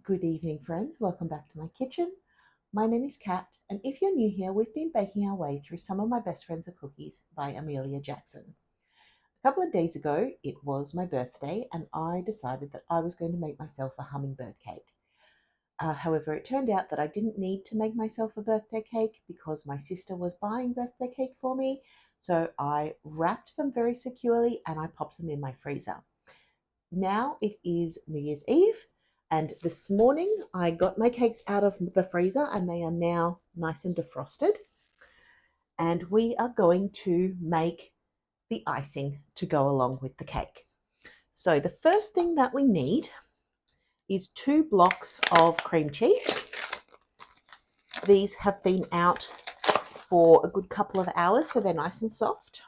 Good evening, friends. Welcome back to my kitchen. My name is Kat, and if you're new here, we've been baking our way through Some of My Best Friends Are Cookies by Amelia Jackson. A couple of days ago, it was my birthday, and I decided that I was going to make myself a hummingbird cake. However, it turned out that I didn't need to make myself a birthday cake because my sister was buying birthday cake for me, so I wrapped them very securely and I popped them in my freezer. Now it is New Year's Eve, and this morning I got my cakes out of the freezer and they are now nice and defrosted. And we are going to make the icing to go along with the cake. So the first thing that we need is 2 blocks of cream cheese. These have been out for a good couple of hours, so they're nice and soft.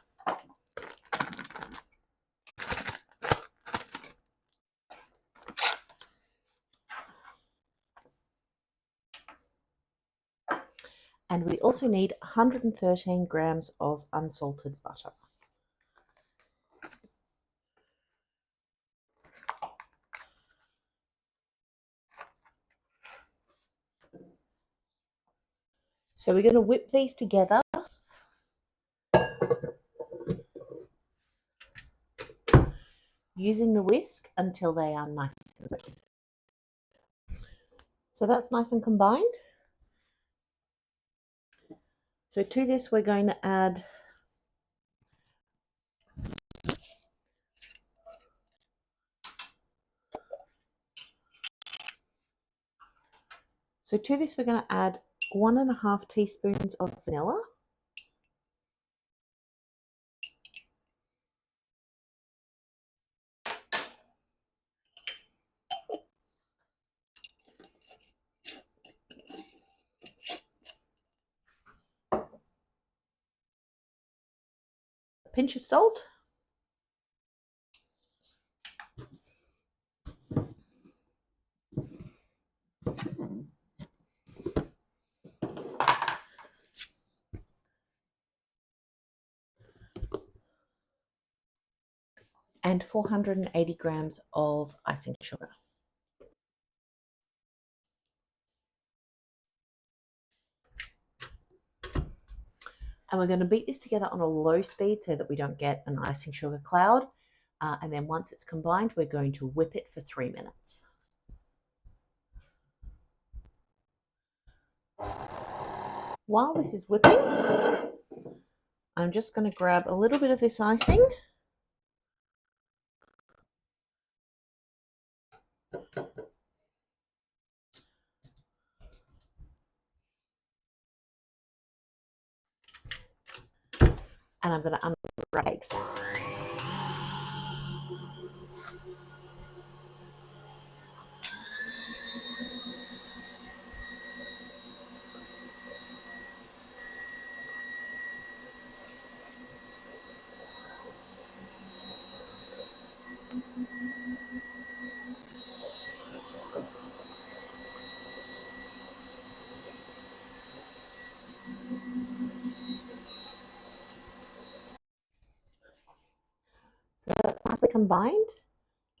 And we also need 113 grams of unsalted butter. So we're going to whip these together using the whisk until they are nice and smooth. So that's nice and combined. So to this we're going to add So to this we're going to add 1.5 teaspoons of vanilla. A pinch of salt. And 480 grams of icing sugar. And we're going to beat this together on a low speed so that we don't get an icing sugar cloud. And then once it's combined, we're going to whip it for 3 minutes. While this is whipping, I'm just going to grab a little bit of this icing. And I'm going to unwrap eggs. So that's nicely combined,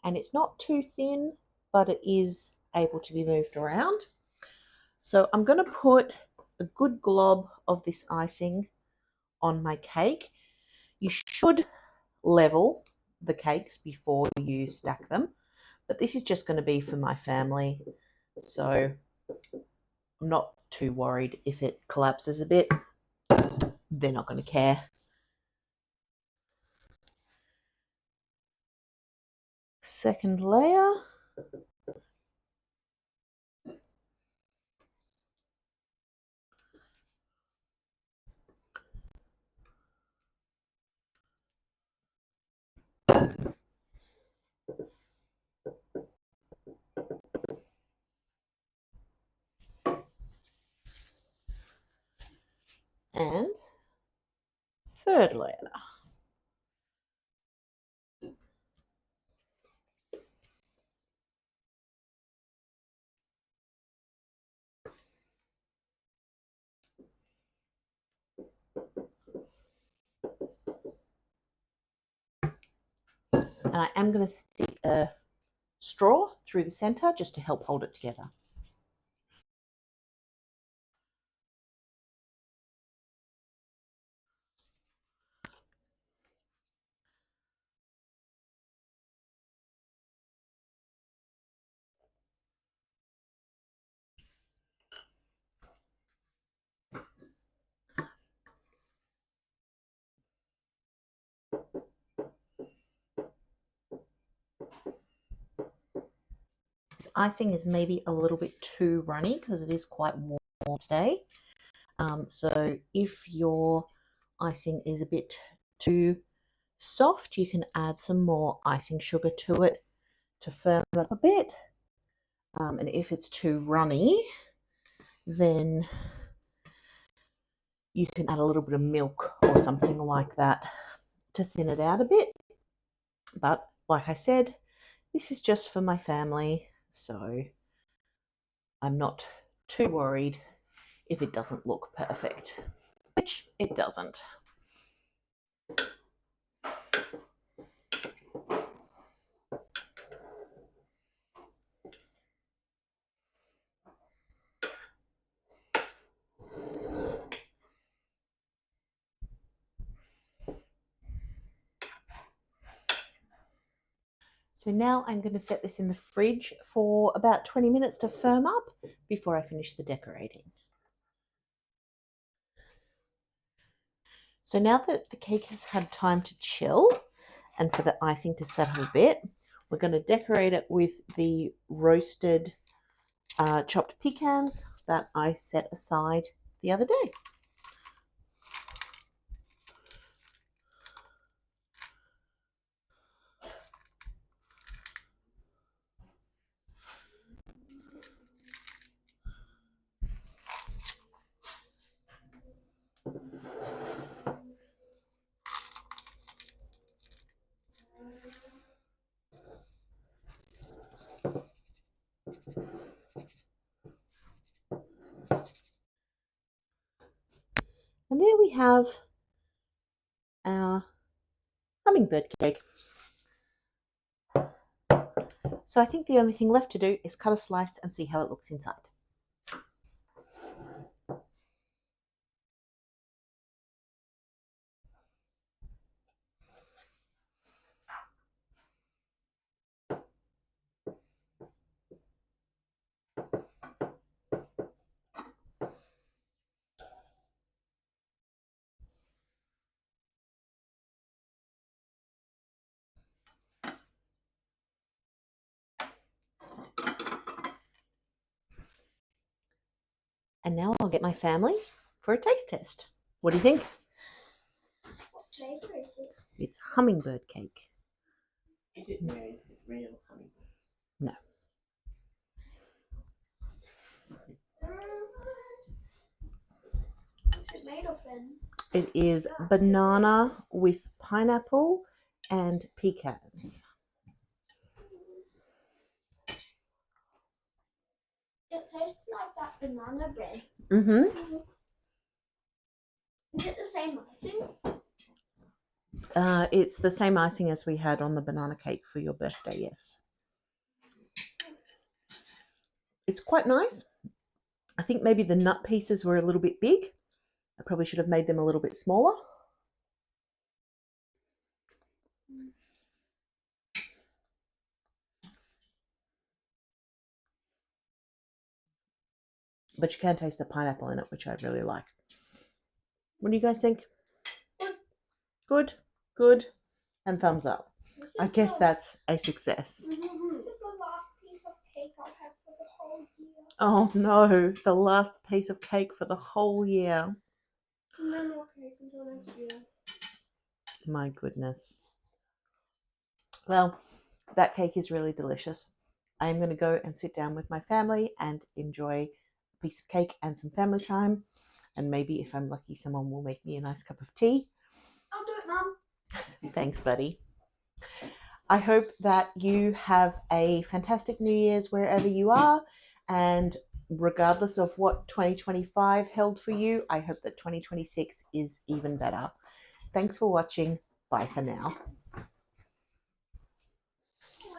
and it's not too thin, but it is able to be moved around. So I'm going to put a good glob of this icing on my cake. You should level the cakes before you stack them, but this is just going to be for my family, so I'm not too worried if it collapses a bit. They're not going to care. Second layer. And third layer. And I am going to stick a straw through the center just to help hold it together. This icing is maybe a little bit too runny because it is quite warm today. So if your icing is a bit too soft, you can add some more icing sugar to it to firm it up a bit. And if it's too runny, then you can add a little bit of milk or something like that to thin it out a bit. But like I said, this is just for my family, so I'm not too worried if it doesn't look perfect, which it doesn't. So now I'm going to set this in the fridge for about 20 minutes to firm up before I finish the decorating. So now that the cake has had time to chill and for the icing to settle a bit, we're going to decorate it with the roasted chopped pecans that I set aside the other day. And there we have our hummingbird cake. So I think the only thing left to do is cut a slice and see how it looks inside. And now I'll get my family for a taste test. What do you think? What flavor is it? It's hummingbird cake. Is it made with real hummingbirds? No. What's it made of then? It is banana with pineapple and pecans. It tastes like that banana bread. Mm-hmm. Is it the same icing? It's the same icing as we had on the banana cake for your birthday, yes. It's quite nice. I think maybe the nut pieces were a little bit big. I probably should have made them a little bit smaller. But you can taste the pineapple in it, which I really like. What do you guys think? Good, good, and thumbs up. I guess that's a success. This is the last piece of cake I'll have for the whole year. Oh no, the last piece of cake for the whole year. No more cake until next year. My goodness. Well, that cake is really delicious. I am going to go and sit down with my family and enjoy a piece of cake and some family time. And maybe if I'm lucky, someone will make me a nice cup of tea. I'll do it, Mum. Thanks, buddy. I hope that you have a fantastic New Year's wherever you are. And regardless of what 2025 held for you, I hope that 2026 is even better. Thanks for watching. Bye for now.